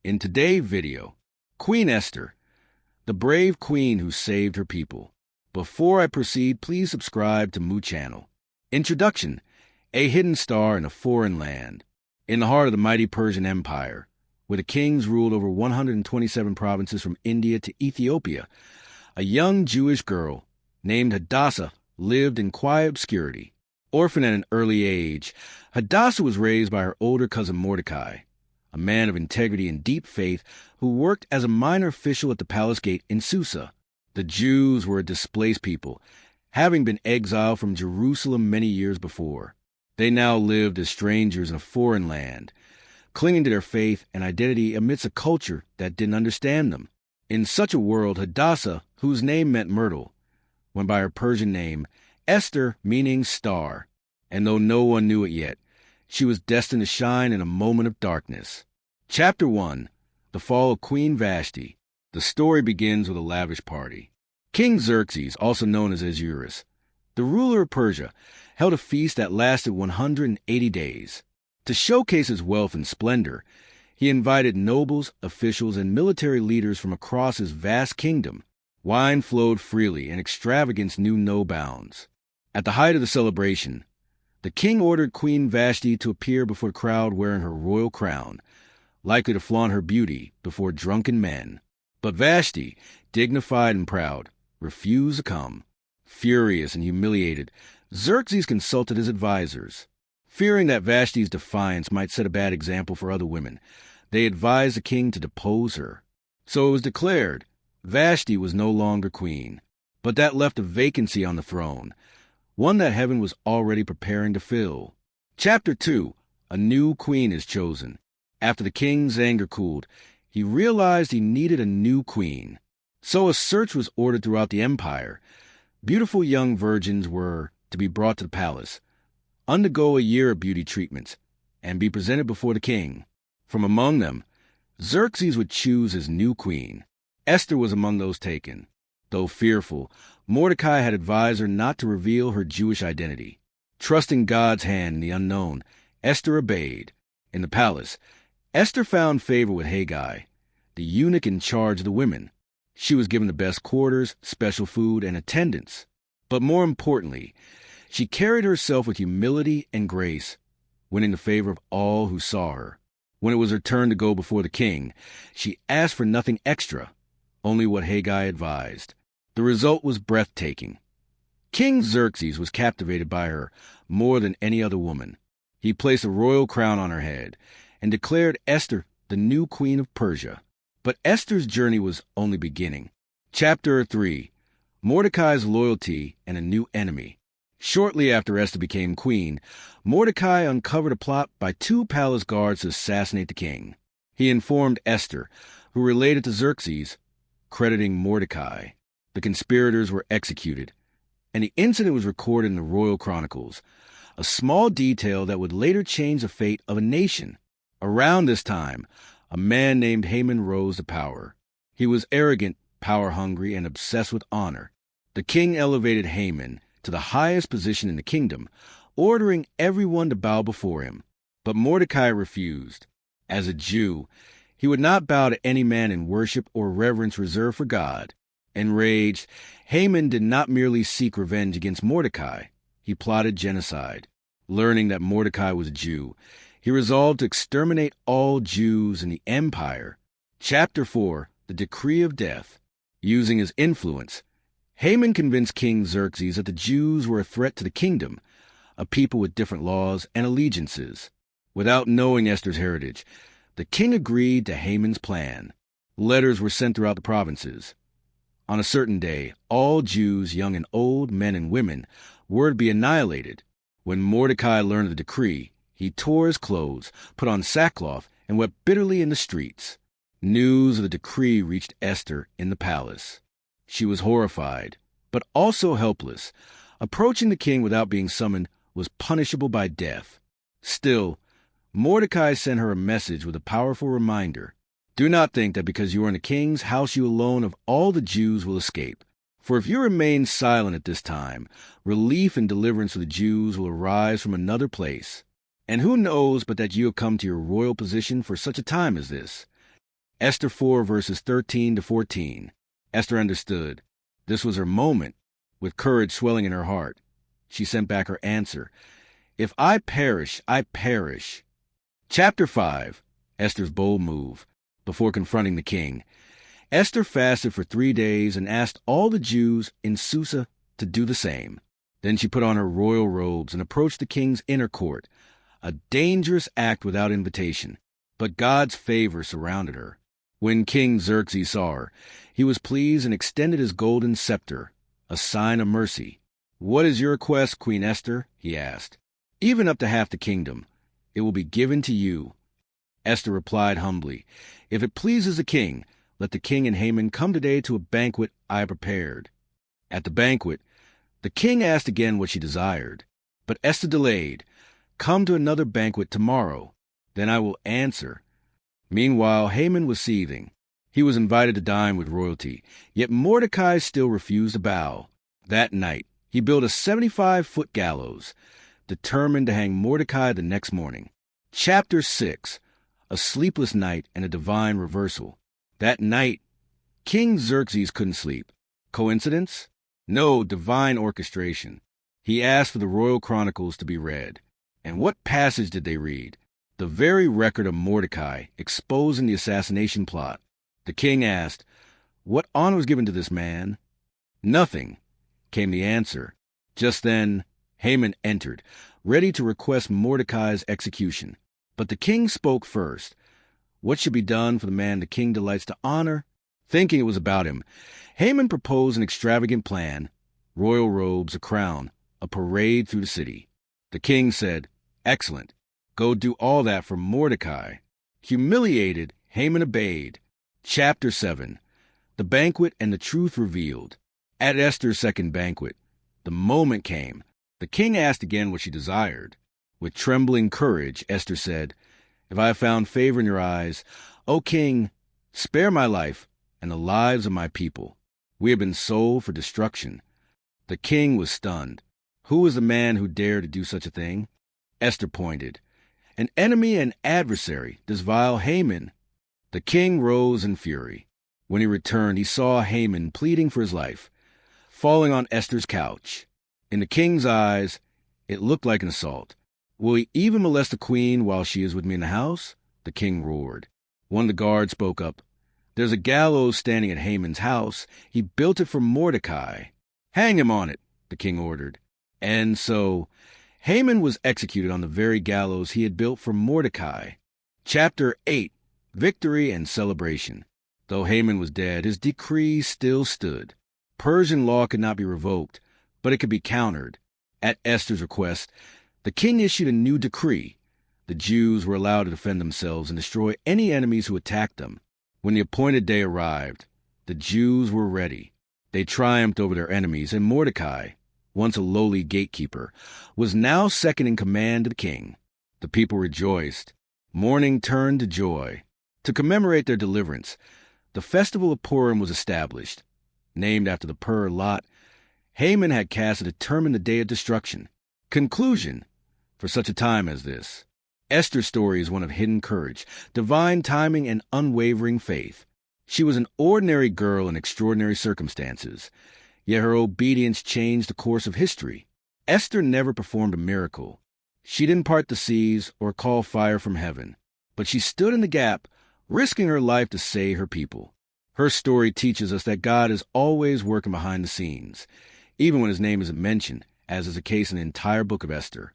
In today's video, Queen Esther, the brave queen who saved her people. Before I proceed, please subscribe to my channel. Introduction: a hidden star in a foreign land. In the heart of the mighty Persian Empire, where the kings ruled over 127 provinces from India to Ethiopia, a young Jewish girl named Hadassah lived in quiet obscurity. Orphaned at an early age, Hadassah was raised by her older cousin Mordecai, a man of integrity and deep faith who worked as a minor official at the palace gate in Susa. The Jews were a displaced people, having been exiled from Jerusalem many years before. They now lived as strangers in a foreign land, clinging to their faith and identity amidst a culture that didn't understand them. In such a world, Hadassah, whose name meant myrtle, went by her Persian name, Esther, meaning star, and though no one knew it yet, she was destined to shine in a moment of darkness. Chapter 1: The Fall of Queen Vashti. The story begins with a lavish party. King Xerxes, also known as Ahasuerus, the ruler of Persia, held a feast that lasted 180 days. To showcase his wealth and splendor, he invited nobles, officials, and military leaders from across his vast kingdom. Wine flowed freely, and extravagance knew no bounds. At the height of the celebration, the king ordered Queen Vashti to appear before the crowd wearing her royal crown, likely to flaunt her beauty before drunken men. But Vashti, dignified and proud, refused to come. Furious and humiliated, Xerxes consulted his advisors. Fearing that Vashti's defiance might set a bad example for other women, they advised the king to depose her. So it was declared Vashti was no longer queen, but that left a vacancy on the throne, one that heaven was already preparing to fill. Chapter 2: A new queen is chosen. After the king's anger cooled, he realized he needed a new queen. So a search was ordered throughout the empire. Beautiful young virgins were to be brought to the palace, undergo a year of beauty treatments, and be presented before the king. From among them, Xerxes would choose his new queen. Esther was among those taken. Though fearful, Mordecai had advised her not to reveal her Jewish identity. Trusting God's hand in the unknown, Esther obeyed. In the palace, Esther found favor with Haggai, the eunuch in charge of the women. She was given the best quarters, special food, and attendance. But more importantly, she carried herself with humility and grace, winning the favor of all who saw her. When it was her turn to go before the king, she asked for nothing extra, only what Haggai advised. The result was breathtaking. King Xerxes was captivated by her more than any other woman. He placed a royal crown on her head and declared Esther the new Queen of Persia. But Esther's journey was only beginning. Chapter 3: Mordecai's Loyalty and a New Enemy. Shortly after Esther became queen, Mordecai uncovered a plot by two palace guards to assassinate the king. He informed Esther, who related to Xerxes, crediting Mordecai. The conspirators were executed, and the incident was recorded in the royal chronicles, a small detail that would later change the fate of a nation. Around this time, a man named Haman rose to power. He was arrogant, power-hungry, and obsessed with honor. The king elevated Haman to the highest position in the kingdom, ordering everyone to bow before him. But Mordecai refused. As a Jew, he would not bow to any man in worship or reverence reserved for God. Enraged, Haman did not merely seek revenge against Mordecai. He plotted genocide. Learning that Mordecai was a Jew, he resolved to exterminate all Jews in the empire. Chapter 4: The Decree of Death. Using his influence, Haman convinced King Xerxes that the Jews were a threat to the kingdom, a people with different laws and allegiances. Without knowing Esther's heritage, the king agreed to Haman's plan. Letters were sent throughout the provinces. On a certain day, all Jews, young and old, men and women, were to be annihilated. When Mordecai learned of the decree, he tore his clothes, put on sackcloth, and wept bitterly in the streets. News of the decree reached Esther in the palace. She was horrified, but also helpless. Approaching the king without being summoned was punishable by death. Still, Mordecai sent her a message with a powerful reminder. Do not think that because you are in the king's house you alone of all the Jews will escape. For if you remain silent at this time, relief and deliverance for the Jews will arise from another place. And who knows but that you have come to your royal position for such a time as this? Esther 4 verses 13 to 14. Esther understood. This was her moment. With courage swelling in her heart, she sent back her answer. If I perish, I perish. Chapter 5. Esther's bold move. Before confronting the king, Esther fasted for 3 days and asked all the Jews in Susa to do the same. Then she put on her royal robes and approached the king's inner court, a dangerous act without invitation. But God's favor surrounded her. When King Xerxes saw her, he was pleased and extended his golden scepter, a sign of mercy. "What is your request, Queen Esther?" he asked. "Even up to half the kingdom. It will be given to you." Esther replied humbly, "If it pleases the king, let the king and Haman come today to a banquet I have prepared." At the banquet, the king asked again what she desired, but Esther delayed. "Come to another banquet tomorrow, then I will answer." Meanwhile, Haman was seething. He was invited to dine with royalty, yet Mordecai still refused to bow. That night, he built a 75-foot gallows, determined to hang Mordecai the next morning. Chapter 6. A sleepless night and a divine reversal. That night, King Xerxes couldn't sleep. Coincidence? No, divine orchestration. He asked for the royal chronicles to be read. And what passage did they read? The very record of Mordecai exposing the assassination plot. The king asked, "What honor was given to this man?" "Nothing," came the answer. Just then, Haman entered, ready to request Mordecai's execution. But the king spoke first. What should be done for the man the king delights to honor? Thinking it was about him, Haman proposed an extravagant plan: royal robes, a crown, a parade through the city. The king said, "Excellent. Go do all that for Mordecai." Humiliated, Haman obeyed. Chapter 7. The banquet and the truth revealed. At Esther's second banquet, the moment came. The king asked again what she desired. With trembling courage, Esther said, "If I have found favor in your eyes, O king, spare my life and the lives of my people. We have been sold for destruction." The king was stunned. Who was the man who dared to do such a thing? Esther pointed. "An enemy and adversary, this vile Haman." The king rose in fury. When he returned, he saw Haman pleading for his life, falling on Esther's couch. In the king's eyes, it looked like an assault. "Will he even molest the queen while she is with me in the house?" the king roared. One of the guards spoke up. "There's a gallows standing at Haman's house. He built it for Mordecai." "Hang him on it," the king ordered. And so Haman was executed on the very gallows he had built for Mordecai. Chapter 8. Victory and Celebration. Though Haman was dead, his decree still stood. Persian law could not be revoked, but it could be countered. At Esther's request, the king issued a new decree. The Jews were allowed to defend themselves and destroy any enemies who attacked them. When the appointed day arrived, the Jews were ready. They triumphed over their enemies, and Mordecai, once a lowly gatekeeper, was now second in command to the king. The people rejoiced. Mourning turned to joy. To commemorate their deliverance, the festival of Purim was established. Named after the Pur lot, Haman had cast to determine the day of destruction. Conclusion: for such a time as this, Esther's story is one of hidden courage, divine timing, and unwavering faith. She was an ordinary girl in extraordinary circumstances, yet her obedience changed the course of history. Esther never performed a miracle. She didn't part the seas or call fire from heaven, but she stood in the gap, risking her life to save her people. Her story teaches us that God is always working behind the scenes, even when his name isn't mentioned, as is the case in the entire book of Esther.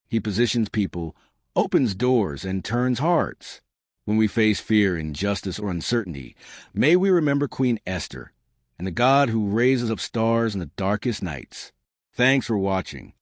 He positions people, opens doors, and turns hearts. When we face fear, injustice, or uncertainty, may we remember Queen Esther and the God who raises up stars in the darkest nights. Thanks for watching.